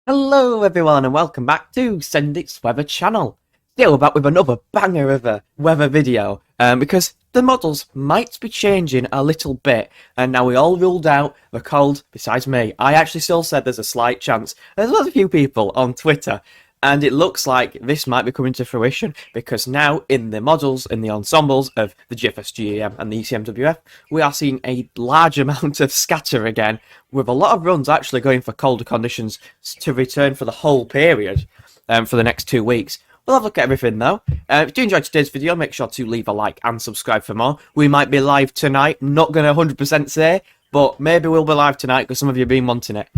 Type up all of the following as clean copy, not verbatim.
Hello everyone and welcome back to Sendik's Weather channel. Still back with another banger of a weather video because the models might be changing a little bit, and now we all ruled out the cold besides me. I actually still said there's a slight chance. There's a few people on Twitter, and it looks like this might be coming to fruition because now in the models, in the ensembles of the GFS GEM and the ECMWF, we are seeing a large amount of scatter again, with a lot of runs actually going for colder conditions to return for the whole period for the next 2 weeks. We'll have a look at everything though. If you enjoyed today's video, make sure to leave a like and subscribe for more. We might be live tonight, not going to 100% say, but maybe we'll be live tonight because some of you have been wanting it.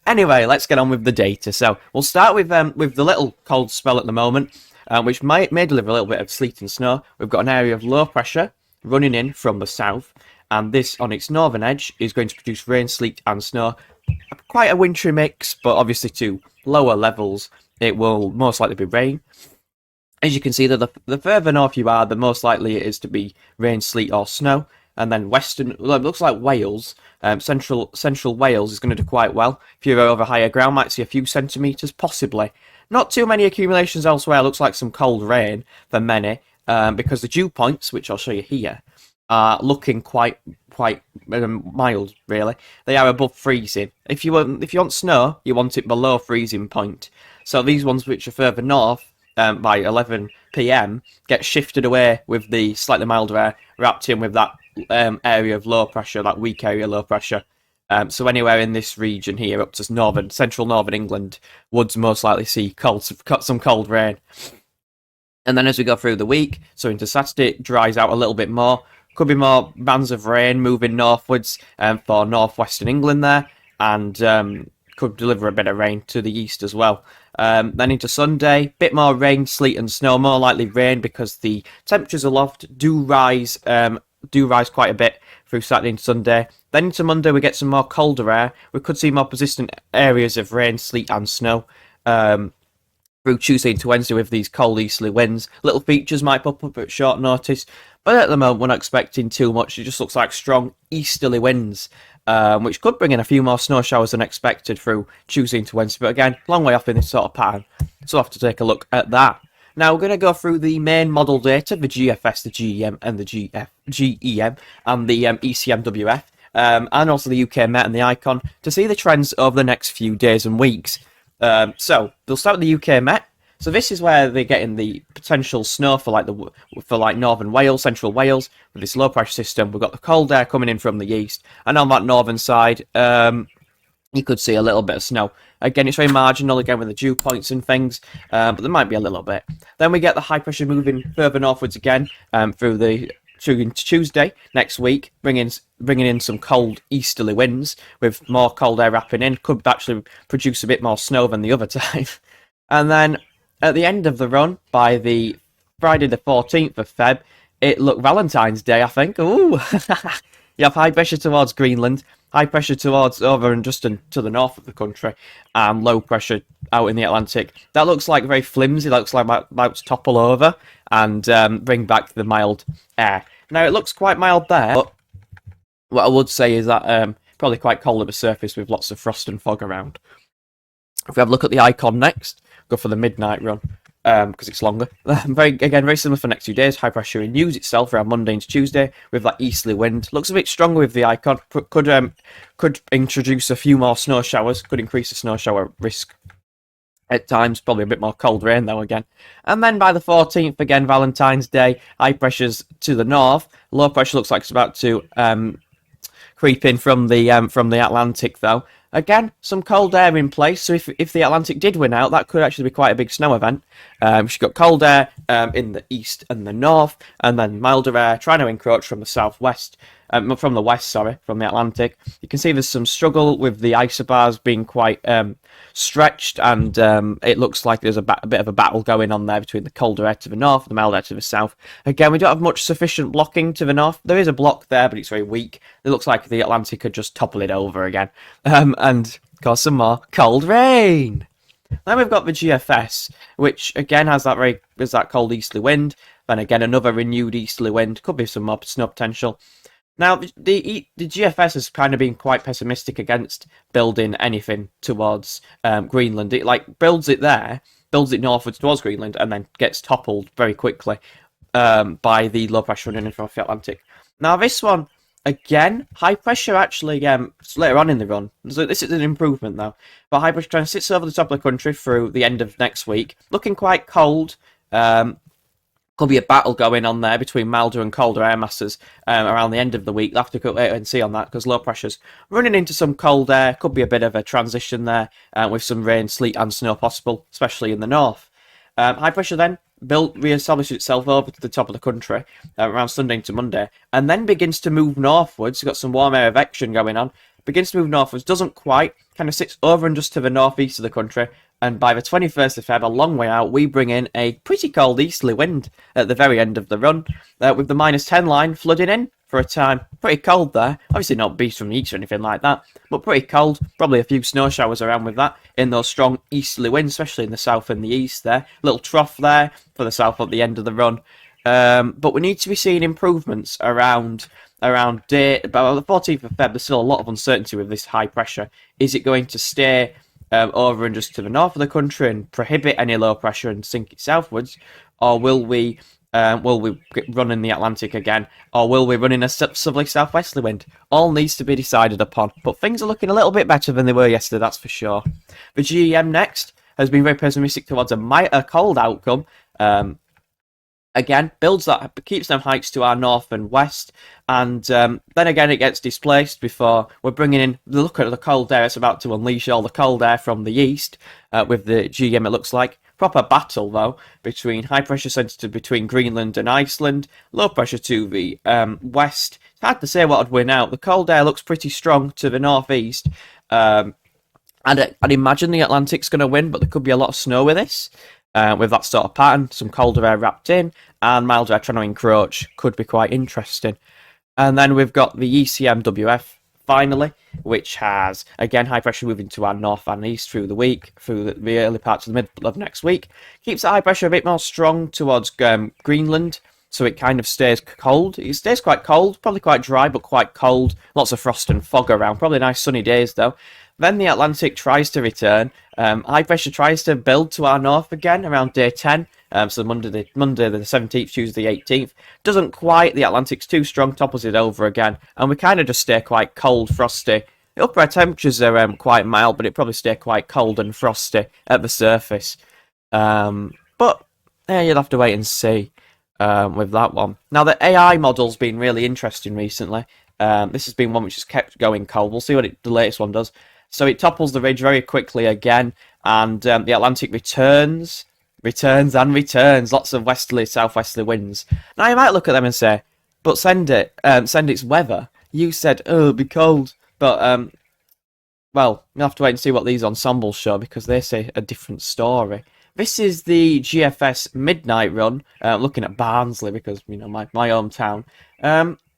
Anyway, let's get on with the data. So we'll start with the little cold spell at the moment, which may deliver a little bit of sleet and snow. We've got an area of low pressure running in from the south, and this on its northern edge is going to produce rain, sleet and snow. Quite a wintry mix, but obviously to lower levels it will most likely be rain. As you can see, the further north you are, the most likely it is to be rain, sleet or snow. And then western, well, it looks like Wales, central Wales is going to do quite well. If you're over higher ground, might see a few centimetres, possibly. Not too many accumulations elsewhere. Looks like some cold rain for many, because the dew points, which I'll show you here, are looking quite mild. Really, they are above freezing. If you want snow, you want it below freezing point. So these ones which are further north, by 11 PM, get shifted away with the slightly milder air, wrapped in with that area of low pressure, that weak area low pressure. So anywhere in this region here, up to central northern England, would most likely see some cold rain. And then as we go through the week, so into Saturday, it dries out a little bit more. Could be more bands of rain moving northwards for northwestern England there, and could deliver a bit of rain to the east as well. Then into Sunday, bit more rain, sleet and snow, more likely rain because the temperatures aloft do rise quite a bit through Saturday and Sunday. Then into Monday we get some more colder air. We could see more persistent areas of rain, sleet and snow through Tuesday into Wednesday with these cold easterly winds. Little features might pop up at short notice, but at the moment we're not expecting too much. It just looks like strong easterly winds, which could bring in a few more snow showers than expected through Tuesday into Wednesday. But again, long way off in this sort of pattern, so we'll have to take a look at that. Now we're going to go through the main model data, the GFS, the GEM and the GEM and the ECMWF, and also the UK Met and the Icon, to see the trends over the next few days and weeks. So we'll start with the UK Met. So this is where they're getting the potential snow for like northern Wales, central Wales, with this low pressure system. We've got the cold air coming in from the east, and on that northern side, you could see a little bit of snow. Again, it's very marginal, again with the dew points and things, but there might be a little bit. Then we get the high pressure moving further northwards again through Tuesday next week, bringing in some cold easterly winds with more cold air wrapping in. Could actually produce a bit more snow than the other time. And then at the end of the run, by the Friday the 14th of Feb, it looked Valentine's Day, I think. Ooh, you have high pressure towards Greenland, high pressure towards over and just to the north of the country, and low pressure out in the Atlantic. That looks like very flimsy. Looks like about to topple over and bring back the mild air. Now it looks quite mild there, but what I would say is that probably quite cold at the surface with lots of frost and fog around. If we have a look at the Icon next, go for the midnight run because it's longer. Very similar for the next few days. High pressure renews itself around Monday into Tuesday with that easterly wind. Looks a bit stronger with the Icon. Could introduce a few more snow showers. Could increase the snow shower risk at times. Probably a bit more cold rain though again. And then by the 14th, again Valentine's Day, high pressures to the north. Low pressure looks like it's about to creep in from the Atlantic though. Again, some cold air in place, so if the Atlantic did win out, that could actually be quite a big snow event. She's got cold air in the east and the north, and then milder air trying to encroach from the southwest, from the west, from the Atlantic. You can see there's some struggle with the isobars being quite stretched, and it looks like there's a bit of a battle going on there between the colder air to the north and the mild air to the south. Again, we don't have much sufficient blocking to the north. There is a block there, but it's very weak. It looks like the Atlantic could just topple it over again, and cause some more cold rain. Then we've got the GFS, which again has that cold easterly wind. Then again, another renewed easterly wind. Could be some more snow potential. Now, the GFS has kind of been quite pessimistic against building anything towards Greenland. It like builds it there, builds it northwards towards Greenland, and then gets toppled very quickly by the low pressure running in from the Atlantic. Now, this one, again, high pressure actually later on in the run. So this is an improvement though. But high pressure trying to sit over the top of the country through the end of next week, looking quite cold. Could be a battle going on there between milder and colder air masses around the end of the week. We'll have to wait and see on that because low pressure's running into some cold air. Could be a bit of a transition there with some rain, sleet and snow possible, especially in the north. High pressure then re-establishes itself over to the top of the country around Sunday to Monday and then begins to move northwards. You've got some warm air evacuation going on. Begins to move northwards, doesn't quite, kind of sits over and just to the northeast of the country. And by the 21st of Feb, a long way out, we bring in a pretty cold easterly wind at the very end of the run, with the -10 line flooding in for a time. Pretty cold there. Obviously not beast from the east or anything like that, but pretty cold. Probably a few snow showers around with that in those strong easterly winds, especially in the south and the east there. Little trough there for the south at the end of the run. But we need to be seeing improvements around about the 14th of Feb. There's still a lot of uncertainty with this high pressure. Is it going to stay over and just to the north of the country and prohibit any low pressure and sink it southwards, or will we run in the Atlantic again, or will we run in a southerly southwesterly wind? All needs to be decided upon, but things are looking a little bit better than they were yesterday, that's for sure. The GEM next has been very pessimistic towards a cold outcome. Again, keeps them heights to our north and west, and then again it gets displaced before we're bringing in the look at the cold air. It's about to unleash all the cold air from the east with the GM. It looks like proper battle though between high pressure centre between Greenland and Iceland, low pressure to the west. It's hard to say what would win out. The cold air looks pretty strong to the northeast. I'd imagine the Atlantic's going to win, but there could be a lot of snow with this. With that sort of pattern, some colder air wrapped in, and milder air trying to encroach, could be quite interesting. And then we've got the ECMWF finally, which has, again, high pressure moving to our north and east through the week, through the early parts of the middle of next week. Keeps the high pressure a bit more strong towards Greenland, so it kind of stays cold. It stays quite cold, probably quite dry, but quite cold. Lots of frost and fog around, probably nice sunny days though. Then the Atlantic tries to return. High pressure tries to build to our north again around day 10. So Monday the 17th, Tuesday the 18th. Doesn't quite. The Atlantic's too strong, topples it over again. And we kind of just stay quite cold, frosty. The upper air temperatures are quite mild, but it probably stay quite cold and frosty at the surface. But yeah, you'll have to wait and see with that one. Now, the AI model's been really interesting recently. This has been one which has kept going cold. We'll see what the latest one does. So it topples the ridge very quickly again, and the Atlantic returns. Lots of westerly, southwesterly winds. Now you might look at them and say, but send its weather. You said, oh, it'll be cold. But, well, you'll have to wait and see what these ensembles show, because they say a different story. This is the GFS midnight run, looking at Barnsley, because, you know, my hometown.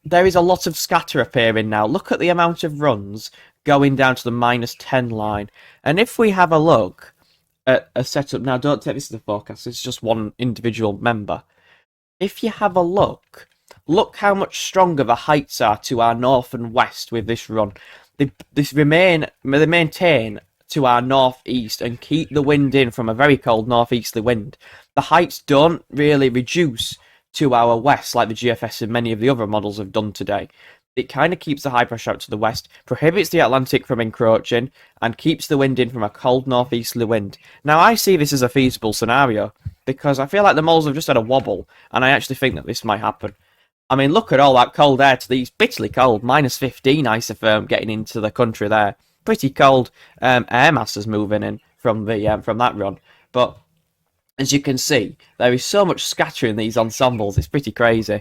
There is a lot of scatter appearing now. Look at the amount of runs going down to the -10 line. And if we have a look at a setup, now don't take this as a forecast, it's just one individual member. If you have a look how much stronger the heights are to our north and west with this run. They maintain to our northeast and keep the wind in from a very cold northeasterly wind. The heights don't really reduce to our west like the GFS and many of the other models have done today. It kind of keeps the high pressure out to the west, prohibits the Atlantic from encroaching, and keeps the wind in from a cold northeasterly wind. Now, I see this as a feasible scenario, because I feel like the moles have just had a wobble, and I actually think that this might happen. I mean, look at all that cold air to these bitterly cold, -15 isotherm getting into the country there. Pretty cold air masses moving in from that run. But as you can see, there is so much scatter in these ensembles, it's pretty crazy.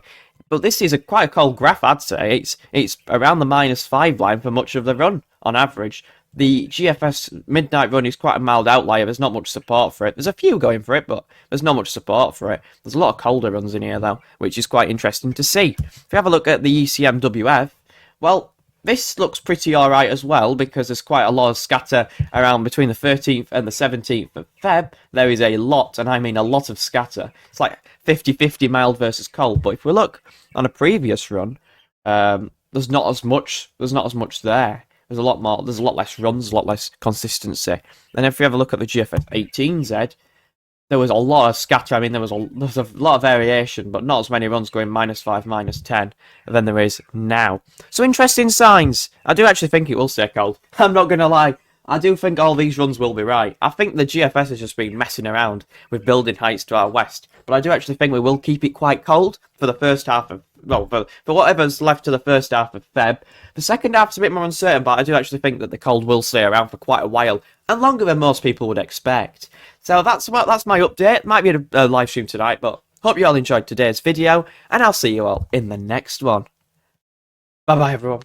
But this is quite a cold graph, I'd say. It's around the -5 line for much of the run, on average. The GFS midnight run is quite a mild outlier. There's not much support for it. There's a few going for it, but there's not much support for it. There's a lot of colder runs in here, though, which is quite interesting to see. If you have a look at the ECMWF, well, this looks pretty alright as well, because there's quite a lot of scatter around between the 13th and the 17th of Feb. There is a lot, and I mean a lot of scatter. It's like 50-50 mild versus cold. But if we look on a previous run, there's not as much there. There's a lot more. There's a lot less runs, a lot less consistency. And if you have a look at the GFS 18Z, there was a lot of scatter. I mean, there was a lot of variation, but not as many runs going -5, -10 than there is now. So interesting signs. I do actually think it will stay cold. I'm not going to lie. I do think all these runs will be right. I think the GFS has just been messing around with building heights to our west. But I do actually think we will keep it quite cold for the first half of, well, for whatever's left to the first half of Feb. The second half's a bit more uncertain, but I do actually think that the cold will stay around for quite a while, and longer than most people would expect. So that's my update. Might be a live stream tonight, but hope you all enjoyed today's video, and I'll see you all in the next one. Bye bye, everyone.